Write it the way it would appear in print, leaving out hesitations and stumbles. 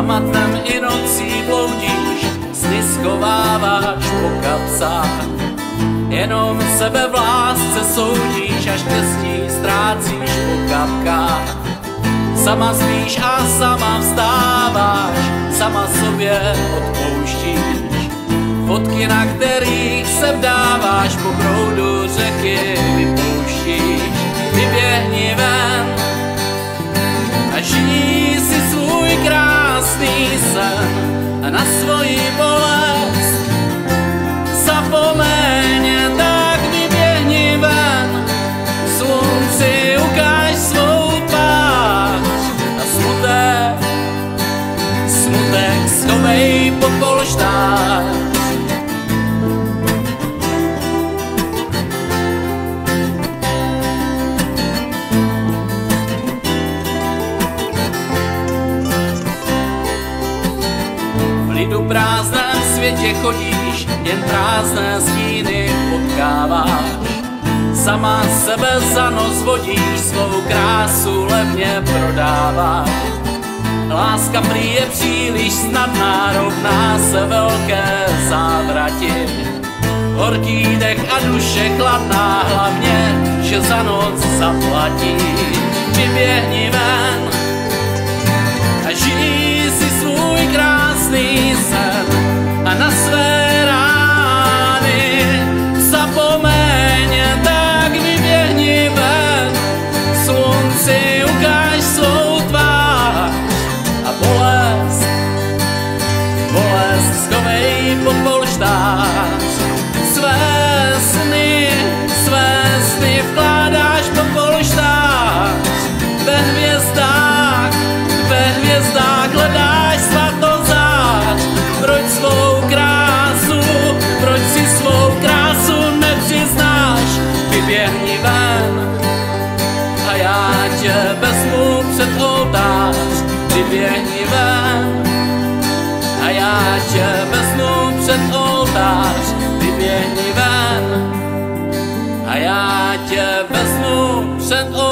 Sama dnem i nocí bloudíš, sny schováváš po kapsách. Jenom sebe v lásce soudíš a štěstí ztrácíš po kapkách. Sama spíš a sama vstáváš, sama sobě odpouštíš. Fotky, na kterých se vdáváš, po proudu řeky vypouštíš. Vyběhni ven a žij si svůj krásný sen a na svoji bolest zapomeň, tak vyběhni ven. Slunci ukáž svou tvář a smutek schovej pod polštář. V prázdném světě chodíš, jen prázdné stíny potkáváš. Sama sebe za nos vodíš, svou krásu levně prodáváš. Láska prý je příliš snadná, rovná se velké závrati. Horký dech a duše chladná, hlavně, že za noc zaplatí. Vyběhni ven a žij si svůj krásný sen a na své rány zapomeň, tak vyběhni ven. Slunci ukáž svou tvář a bolest schovej pod polštář. Své sny vkládáš pod polštář. Ve hvězdách hledáš svatozář. Proč si svou krásu nepřiznáš? Vyběhni ven a já tě vezmu před oltář. Vyběhni ven a já tě vezmu před oltář. Vyběhni ven a já tě vezmu před oltář.